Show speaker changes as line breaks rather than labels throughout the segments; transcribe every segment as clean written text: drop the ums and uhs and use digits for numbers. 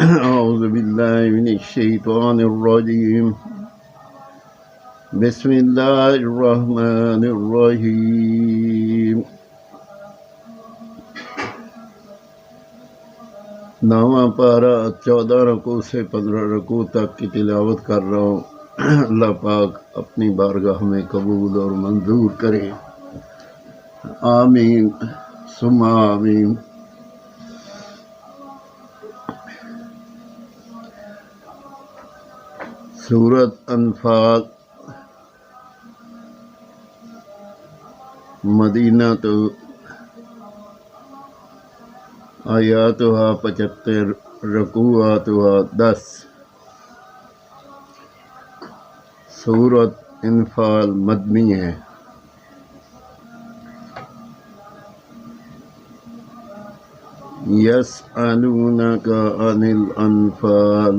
أعوذ بالله من الشيطان الرجيم. بسم الله الرحمن الرحيم. نواں پارہ 14 رکوع سے 15 رکوع تک کی تلاوت کر رہا ہوں. اللہ پاک اپنی بارگاہ میں قبول اور منظور کرے. آمین ثم آمین. سورۃ انفال مدینہ تو آیاتها 75 رکوعاتها 10. سورۃ انفال مدنی ہے. یسألونک عن الانفال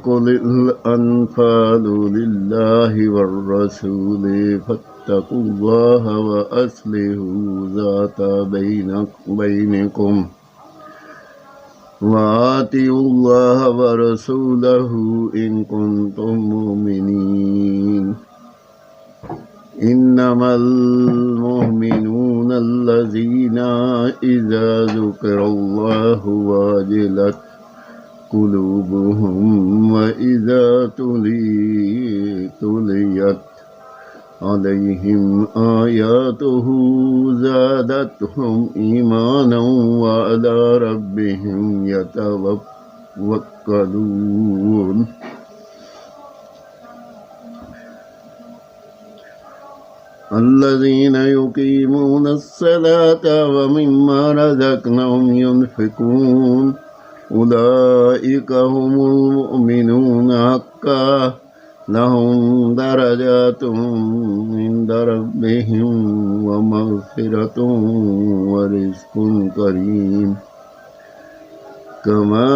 قل الانفال للہ والرسول فاتقوا اللہ واصلحوا ذات بینکم وآتیوا اللہ ورسولہ ان کنتم مؤمنین. انما المؤمنون الذین اذا ذکر اللہ وجلت قلوبهم وإذا تليت عليهم آياته زادتهم إيمانا وعلى ربهم يتوكلون. الذين يقيمون الصلاة ومما رزقناهم ينفقون أولئك هم المؤمنون حقا لهم درجات عند ربهم ومغفرة ورزق كريم. كما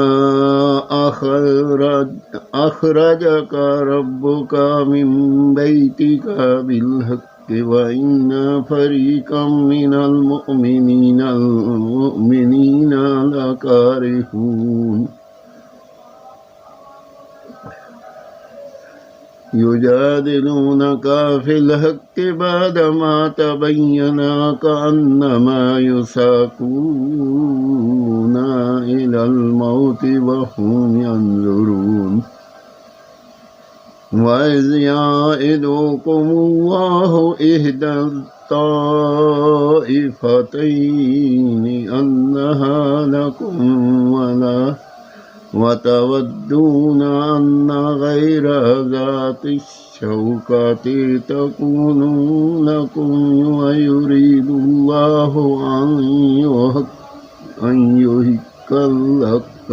أخرجك ربك من بيتك بالحق وإن فريقا من المؤمنين لكارهون. يجادلونك في الحق بعدما تبين كأنما يساقون إلى الموت وهم ينظرون. وَإِذْ يَعِدُكُمُ اللَّهُ إِحْدَى الطَّائِفَتَيْنِ أَنَّهَا لَكُمْ وَتَوَدُّونَ أَنَّ غَيْرَ ذَاتِ الشَّوْكَةِ تَكُونُ لَكُمْ وَيُرِيدُ اللَّهُ أَنْ يُحِقَّ الْحَقَّ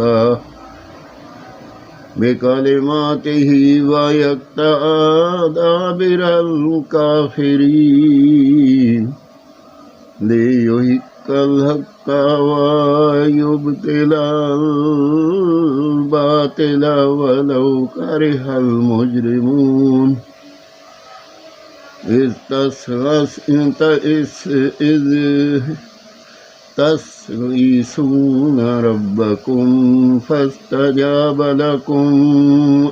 بِكَلِمَاتِهِ وَيَقْطَعَ دَابِرَ الْكَافِرِينَ. لِيُحِقَّ الْحَقَّ وَيُبْطِلَ الْبَاطِلَ وَلَوْ كَرِهَ الْمُجْرِمُونَ. إِذْ تستغيثون ربكم فاستجاب لكم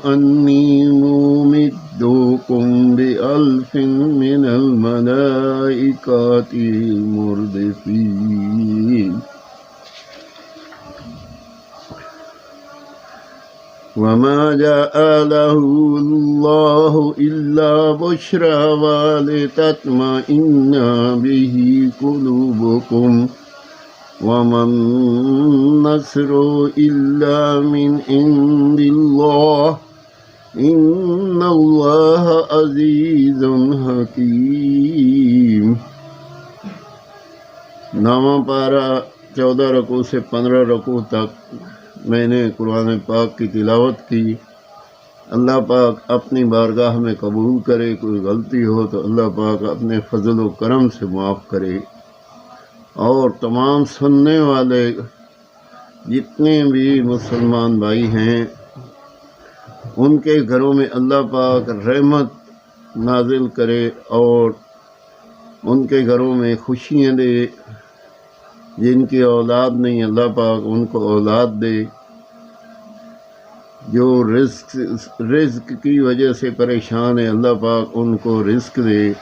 أني ممدكم بألف من الملائكة مردفين. وما جعله الله إلا بشرى ولتطمئن به قلوبكم وما النصر إلا من عند الله إن الله عزيز حكيم. نواں پارہ 14 رکوع سے 15 رکوع تک میں نے قرآن پاک کی تلاوت کی. اللہ پاک اپنی بارگاہ میں قبول کرے. کوئی غلطی ہو تو اللہ پاک اپنے فضل و کرم سے معاف کرے. اور تمام سننے والے جتنے بھی مسلمان بھائی ہیں ان کے گھروں میں اللہ پاک رحمت نازل کرے اور ان کے گھروں میں خوشیاں دے. جن کی اولاد نہیں اللہ پاک ان کو اولاد دے. جو رزق کی وجہ سے پریشان ہے اللہ پاک ان کو رزق دے،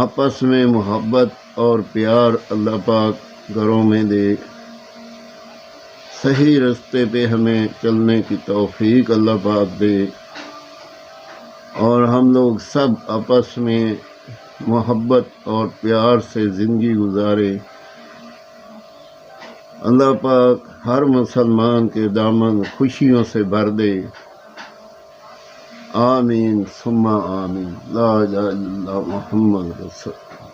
آپس میں محبت اور پیار اللہ پاک گھروں میں دے، صحیح راستے پہ ہمیں چلنے کی توفیق اللہ پاک دے، اور ہم لوگ سب آپس میں محبت اور پیار سے زندگی گزارے۔ اللہ پاک ہر مسلمان کے دامن خوشیوں سے بھر دے، آمین ثم آمین، لا الہ الا اللہ محمد رسول اللہ۔